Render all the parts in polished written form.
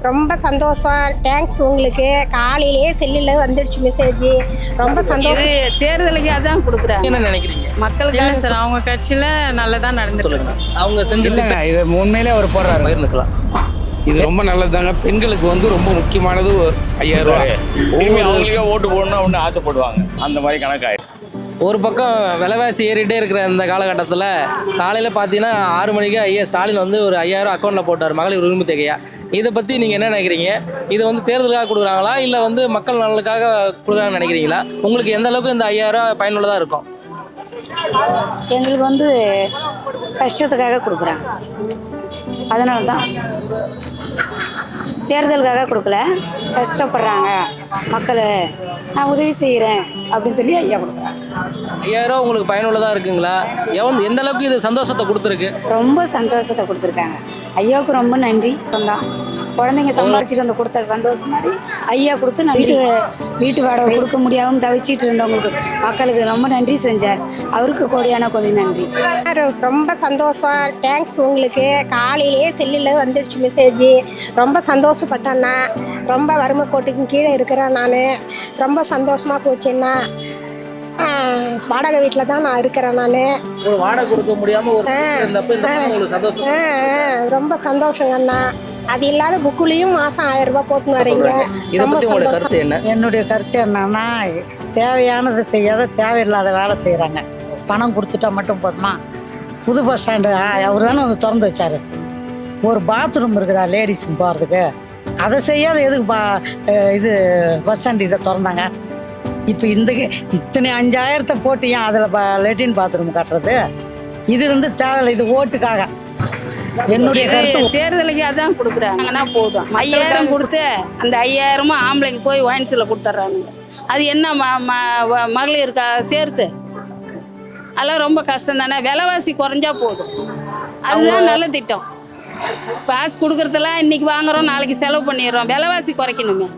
ரொம்ப சந்தோஷம். தேங்க்ஸ் உங்களுக்கு. காலையிலேயே செல்லில் வந்துடுச்சு மெசேஜ். ரொம்ப சந்தோஷம். தேர்தலுக்கு அதான் கொடுக்குறாங்க. என்ன நினைக்கிறீங்க? மக்களுக்கு சார் அவங்க கட்சியில் நல்லதா நடந்து சொல்லுங்க. அவங்க செஞ்சது இது உண்மையிலே அவர் போடுறாரு. பகிர்ந்துக்கலாம். இது ரொம்ப நல்லதுதாங்க. பெண்களுக்கு வந்து ரொம்ப முக்கியமானது 5000 ரூபாய். அவங்களுக்கே ஓட்டு போடணும் அப்படின்னு ஆசைப்படுவாங்க. அந்த மாதிரி கணக்காயிடும். ஒரு பக்கம் விலைவாசி ஏறிட்டே இருக்கிற இந்த காலகட்டத்தில் காலையில் பார்த்தீங்கன்னா 6 மணிக்கு ஐயா ஸ்டாலின் வந்து ஒரு 5000 அக்கௌண்ட்டில் போட்டார் மகளிர் உரிமை தொகையா. இதை பற்றி நீங்கள் என்ன நினைக்கிறீங்க? இது வந்து தேர்தலுக்காக கொடுக்குறாங்களா இல்லை வந்து மக்கள் நலனுக்காக கொடுக்குறாங்கன்னு நினைக்கிறீங்களா? உங்களுக்கு எந்த அளவுக்கு இந்த 5000 பயனுள்ளதாக இருக்கும்? எங்களுக்கு வந்து கஷ்டத்துக்காக கொடுக்குறாங்க. அதனால தான் தேர்தலுக்காக கொடுக்கல, கஷ்டப்படுறாங்க மக்கள், நான் உதவி செய்கிறேன் அப்படின்னு சொல்லி ஐயா கொடுக்குறாங்க. 5000 உங்களுக்கு பயனுள்ளதாக இருக்குங்களா? எந்த அளவுக்கு இது சந்தோஷத்தை கொடுத்துருக்கு? ரொம்ப சந்தோஷத்தை கொடுத்துருக்காங்க. ஐயாவுக்கு ரொம்ப நன்றி. தான் குழந்தைங்க சம்பாதிச்சிட்டு வந்து கொடுத்த சந்தோஷம் மாதிரி ஐயா கொடுத்து நான் வீட்டு வாடகை கொடுக்க முடியாமல் தவிச்சிட்டு இருந்தவங்களுக்கு மக்களுக்கு ரொம்ப நன்றி செஞ்சார். அவருக்கு கோடியான கோடி நன்றி. ரொம்ப சந்தோஷம். தேங்க்ஸ் உங்களுக்கு. காலையிலேயே செல்லில் வந்துடுச்சு மெசேஜ். ரொம்ப சந்தோஷப்பட்டேன்னா. ரொம்ப வறுமை கோட்டுக்கு கீழே இருக்கிறேன் நான். ரொம்ப சந்தோஷமாக போச்சுன்னா. வாடகை வீட்டில் தான் நான் இருக்கிறேன் நான். ஒரு வாடகை கொடுக்க முடியாமல் உங்களுக்கு சந்தோஷம்? ரொம்ப சந்தோஷங்கண்ணா. அது இல்லாத புக்குலேயும் மாதம் 1000 ரூபாய் போட்டுன்னு வரீங்க. இதை பற்றி உங்களோட கருத்து என்ன? என்னுடைய கருத்து என்னன்னா, தேவையானது செய்யாத தேவையில்லாத வேலை செய்கிறாங்க. பணம் கொடுத்துட்டா மட்டும் போதுமா? புது பஸ் ஸ்டாண்டு அவர் தானே வந்து திறந்து வச்சார். ஒரு பாத்ரூம் இருக்குதா லேடிஸுக்கு போகிறதுக்கு? அதை செய்யாத எதுக்கு இது பஸ் ஸ்டாண்டு இதை திறந்தாங்க? இப்போ இத்தனை 5000 போட்டு ஏன் அதில் லெட்டின் பாத்ரூம் கட்டுறது? இது வந்து தேவையில்லை. இது ஓட்டுக்காக. என்னுடைய கருத்து தேர்தலுக்கு அதான் கொடுக்குறாங்கன்னா போதும். 5000 கொடுத்து அந்த 5000 ஆம்பளைங்க போய் ஒயின்ஸில் கொடுத்துட்றானுங்க. அது என்ன மகளிருக்கா சேர்த்து? அதெல்லாம் ரொம்ப கஷ்டம் தானே. விலைவாசி குறைஞ்சா போதும். அதுதான் நல்ல திட்டம். காசு கொடுக்குறதெல்லாம் இன்னைக்கு வாங்குறோம், நாளைக்கு செலவு பண்ணிடுறோம். விலைவாசி குறைக்கணுமே.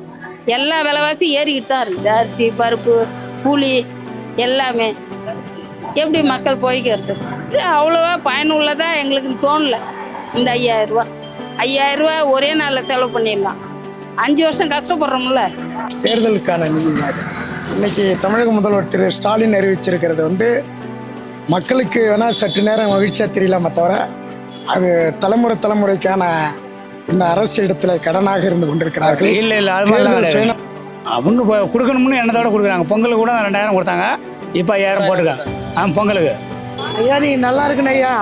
எல்லா விலைவாசி ஏறிக்கிட்டு தான் இருக்குது. அரிசி, பருப்பு, கூலி எல்லாமே. எப்படி மக்கள் போய்க்கிறது? இது அவ்வளோவா பயனுள்ளதாக எங்களுக்கு தோணலை. இந்த 5000 ரூபா ஒரே நாளில் செலவு பண்ணிடலாம். 5 வருஷம் கஷ்டப்படுறோம்ல. தேர்தலுக்கான நிதி தான். இன்னைக்கு தமிழக முதல்வர் திரு ஸ்டாலின் அறிவிச்சிருக்கிறது வந்து மக்களுக்கு வேணால் சற்று நேரம் மகிழ்ச்சியாக தெரியலாமே தவிர அது தலைமுறைக்கான இந்த அரசு இடத்துல கடனாக இருந்து கொண்டிருக்கிறார்கள். இல்லை அது மாதிரிலாம் அவங்க கொடுக்கணும்னு எண்ணத்தோட கொடுக்குறாங்க. பொங்கலுக்கு கூட 2000 கொடுத்தாங்க. இப்போ 5000 போட்டுருக்காங்க. பொங்கலுக்கு. ஐயா நீ நல்லா இருக்குன்னு ஐயா,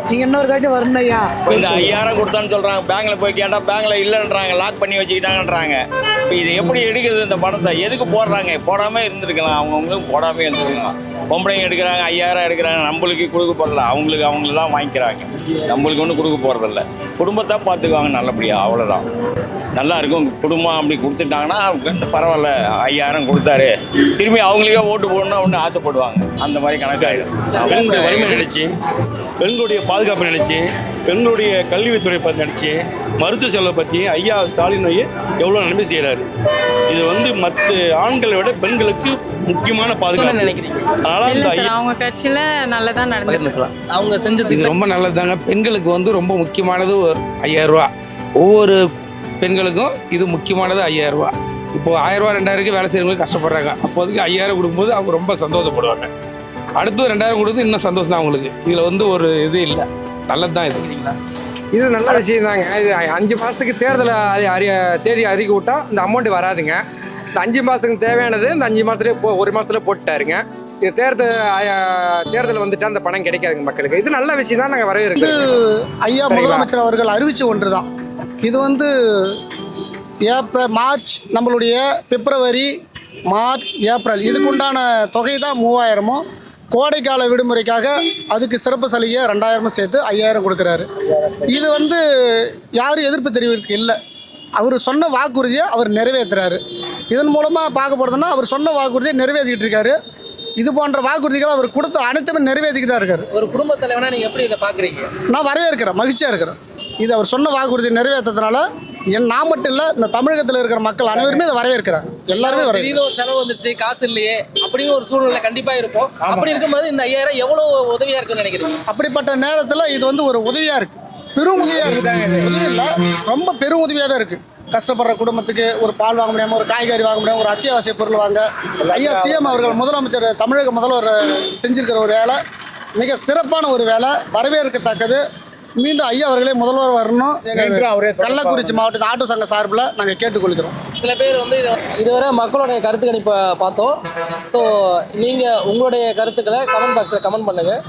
நீங்கள் இன்னொரு தாட்டி வரணும் ஐயா. இந்த 5000 கொடுத்தான்னு சொல்கிறாங்க. பேங்கில் போய் கேட்டால் பேங்கில் இல்லைன்றாங்க, லாக் பண்ணி வச்சுக்கிட்டாங்கன்றாங்க. இப்போ இது எப்படி எடுக்கிறது? இந்த பணத்தை எதுக்கு போடுறாங்க? போடாமல் இருந்திருக்கலாம். அவங்கவுங்களும் போடாமல் இருந்துருக்கலாம். பொம்பளைங்க எடுக்கிறாங்க, 5000 எடுக்கிறாங்க. நம்மளுக்கு கொடுக்க போகிறதில்ல, அவங்களுக்கு தான் வாங்கிக்கிறாங்க. நம்மளுக்கு ஒன்றும் கொடுக்க போகிறதில்ல. குடும்பத்தை பார்த்துக்குவாங்க நல்லபடியாக, அவ்வளோதான். நல்லா இருக்கும். குடும்பம் அப்படி கொடுத்துட்டாங்கன்னா பரவாயில்ல, 5000 கொடுத்தாரு, திரும்பி அவங்களுக்கே ஓட்டு போடணும் அப்படின்னு ஆசைப்படுவாங்க. அந்த மாதிரி கணக்காயிடும். பெண்களுடைய வறுமை நினைச்சு, பெண்களுடைய பாதுகாப்பு நினைச்சு, பெண்களுடைய கல்வித்துறை பற்றி நினைச்சு, மருத்துவ செலவை பற்றி ஐயா ஸ்டாலின் எவ்வளோ நன்மை செய்கிறாரு. இது வந்து மற்ற ஆண்களை விட பெண்களுக்கு முக்கியமான பாதுகாப்பு நினைக்கிறீங்க. அதனால அவங்க கட்சியில் நல்லதா நடந்துக்கலாம். அவங்க செஞ்சது இது ரொம்ப நல்லதுதாங்க. பெண்களுக்கு வந்து ரொம்ப முக்கியமானது 5000 ரூபா. ஒவ்வொரு பெண்களுக்கும் இது முக்கியமானது 5000 ரூபா. இப்போ 1000 ரூபா 2000 வேலை செய்யறவங்களுக்கு கஷ்டப்படுறாங்க. அப்போதைக்கு 5000 கொடுக்கும்போது அவங்க ரொம்ப சந்தோஷப்படுவாங்க. அடுத்து 2000 கொடுத்து இன்னும் சந்தோஷம் தான் அவங்களுக்கு. இதில் வந்து ஒரு இது இல்லை, நல்லது தான் இது. இது நல்ல விஷயம் தாங்க. இது 5 மாதத்துக்கு தேர்தலை தேதி அறிக்கை விட்டால் இந்த அமௌண்ட் வராதுங்க. இந்த 5 மாதத்துக்கு தேவையானது இந்த 5 மாதத்துலேயே 1 மாதத்துல போட்டுட்டாருங்க. இது தேர்தல் வந்துட்டு அந்த பணம் கிடைக்காதுங்க மக்களுக்கு. இது நல்ல விஷயம் தான். நாங்கள் வரவேற்கிறோம். ஐயா முதலமைச்சர் அவர்கள் அறிவிச்ச ஒன்று தான் இது. வந்து மார்ச், நம்மளுடைய பிப்ரவரி, மார்ச், ஏப்ரல் இதுக்குண்டான தொகை தான் 3000. கோடைக்கால விடுமுறைக்காக அதுக்கு சிறப்பு சலுகை 2000 சேர்த்து 5000 கொடுக்குறாரு. இது வந்து யாரும் எதிர்ப்பு தெரிவிக்கிறதுக்கு இல்லை. அவர் சொன்ன வாக்குறுதியை அவர் நிறைவேற்றுறாரு. இதன் மூலமாக பார்க்க போகிறதுனா அவர் சொன்ன வாக்குறுதியை நிறைவேற்றிக்கிட்டு இருக்காரு. இது போன்ற வாக்குறுதிகள் அவர் கொடுத்த அனைத்துமே நிறைவேற்றிக்கிட்டு தான் இருக்காரு. ஒரு குடும்ப தலைவனா நீங்கள் எப்படி இதை பார்க்குறீங்க? நான் வரவேற்கிறேன், மகிழ்ச்சியாக இருக்கிறேன். இது அவர் சொன்ன வாக்குறுதி நிறைவேற்றதுனால நான் மட்டும் இல்லை, இந்த தமிழகத்தில் இருக்கிற மக்கள் அனைவருமே இதை வரவேற்கிறாங்க. எல்லாருமே திடீர்னு ஒரு செலவு வந்துருச்சு, காசு இல்லையே அப்படின்னு ஒரு சூழ்நிலை கண்டிப்பாக இருக்கும். அப்படி இருக்கும்போது இந்த 5000 எவ்வளோ உதவியாக இருக்குன்னு நினைக்கிறீங்க? அப்படிப்பட்ட நேரத்தில் இது வந்து ஒரு உதவியாக இருக்குது, பெரும் உதவியாக இருக்குது. உதவி இல்லை, ரொம்ப பெரும் உதவியாகவே இருக்குது. கஷ்டப்படுற குடும்பத்துக்கு ஒரு பால் வாங்க முடியாமல், ஒரு காய்கறி வாங்க முடியாமல், ஒரு அத்தியாவசிய பொருள் வாங்க ஐயா சிஎம் அவர்கள் முதலமைச்சர் தமிழக முதல்வர் செஞ்சிருக்கிற ஒரு வேலை மிக சிறப்பான ஒரு வேலை, வரவேற்கத்தக்கது. மீண்டும் ஐயா அவர்களே முதல்வர் வரணும். கள்ளக்குறிச்சி மாவட்ட ஆட்டோ சங்க சார்பில் நாங்கள் கேட்டுக்கொள்கிறோம். சில பேர் வந்து இதுவரை மக்களுடைய கருத்து கணிப்பை பார்த்தோம். ஸோ நீங்கள் உங்களுடைய கருத்துக்களை கமெண்ட் பாக்ஸில் கமெண்ட் பண்ணுங்கள்.